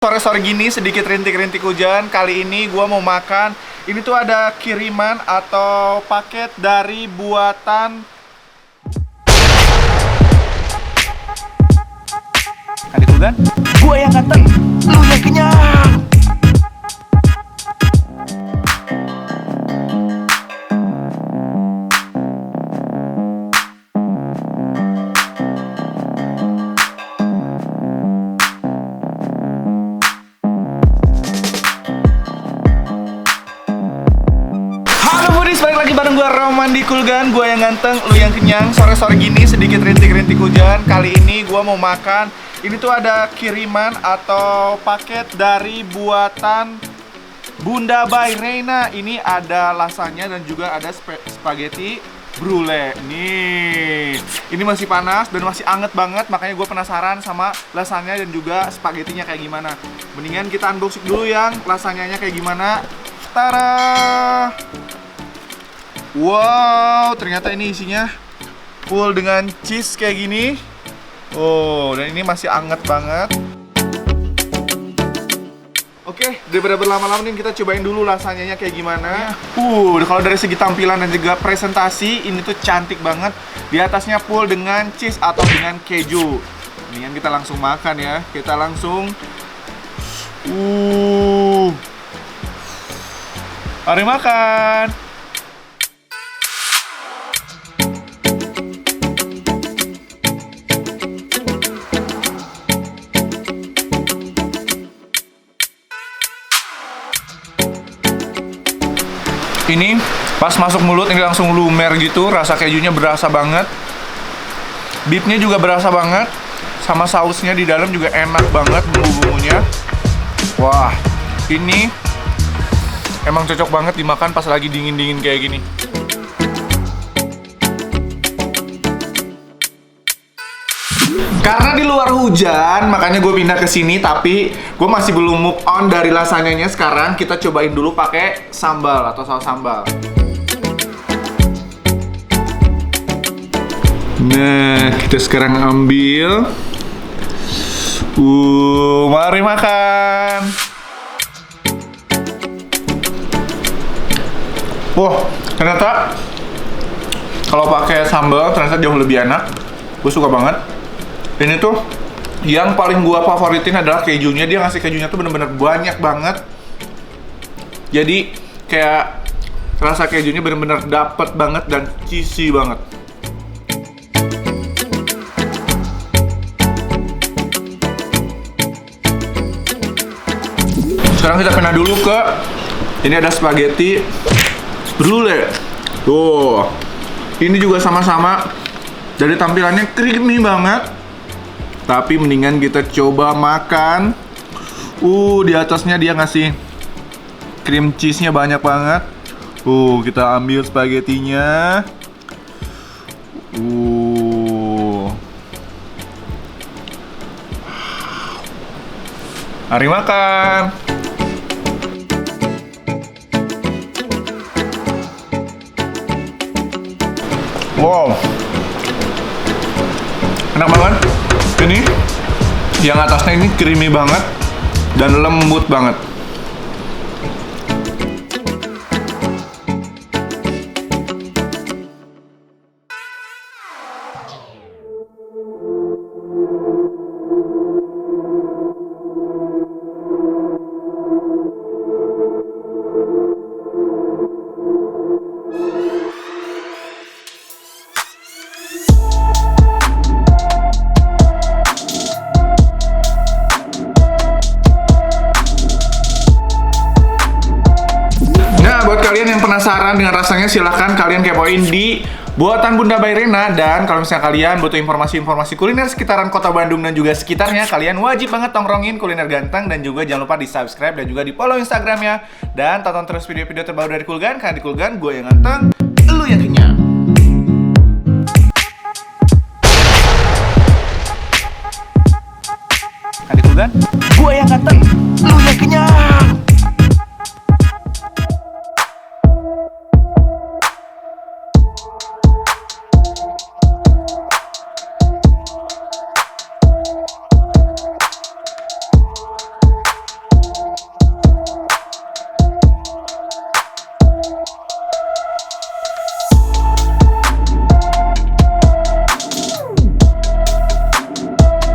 Sore-sore gini sedikit rintik-rintik hujan. Kali ini gua mau makan. Ini tuh ada kiriman atau paket dari buatan Kali Kulgan. Gua yang ganteng, lu yang kenyang. Balik lagi bareng gue Roman di Kulgan. Gue yang ganteng, lu yang kenyang. Sore-sore gini sedikit rintik-rintik hujan. Kali ini gue mau makan. Ini tuh ada kiriman atau paket dari buatan Bunda by Reina. Ini ada lasagna dan juga ada spaghetti brulee. Nih, ini masih panas dan masih anget banget. Makanya gue penasaran sama lasagna dan juga spagettinya kayak gimana. Mendingan kita unboxing dulu yang lasagnanya kayak gimana. Tara! Wow, ternyata ini isinya full dengan cheese kayak gini. Oh, dan ini masih anget banget. Oke, daripada berlama-lama nih kita cobain dulu lasagnanya kayak gimana. Kalau dari segi tampilan dan juga presentasi ini tuh cantik banget. Di atasnya full dengan cheese atau dengan keju. Ini yang kita langsung makan ya. Kita langsung mari makan. Ini pas masuk mulut ini langsung lumer gitu, rasa kejunya berasa banget, beefnya juga berasa banget, sama sausnya di dalam juga enak banget bumbu-bumbunya. Wah, ini emang cocok banget dimakan pas lagi dingin-dingin kayak gini. Karena di luar hujan, makanya gue pindah ke sini. Tapi gue masih belum move on dari lasagnanya. Sekarang kita cobain dulu pakai sambal atau saus sambal. Nah, kita sekarang ambil. Mari makan. Wah, ternyata kalau pakai sambal ternyata jauh lebih enak. Gue suka banget. Ini tuh yang paling gua favoritin adalah kejunya. Dia ngasih kejunya tuh bener-bener banyak banget. Jadi kayak rasa kejunya bener-bener dapet banget dan cheesy banget. Sekarang kita pindah dulu ke ini ada spaghetti brulee. Tuh, ini juga sama-sama dari tampilannya creamy banget. Tapi mendingan kita coba makan. Di atasnya dia ngasih cream cheese-nya banyak banget. Kita ambil spagettinya. Mari makan. Wow, enak banget. Ini yang atasnya ini creamy banget dan lembut banget. Kalian yang penasaran dengan rasanya, silahkan kalian kepoin di buatan Bunda by Reina. Dan kalau misalnya kalian butuh informasi-informasi kuliner sekitaran kota Bandung dan juga sekitarnya, kalian wajib banget tongkrongin Kuliner Ganteng. Dan juga jangan lupa di subscribe dan juga di follow Instagramnya. Dan tonton terus video-video terbaru dari Kulgan. Karena di Kulgan, gue yang ganteng, lu yang kenyang. Karena di Kulgan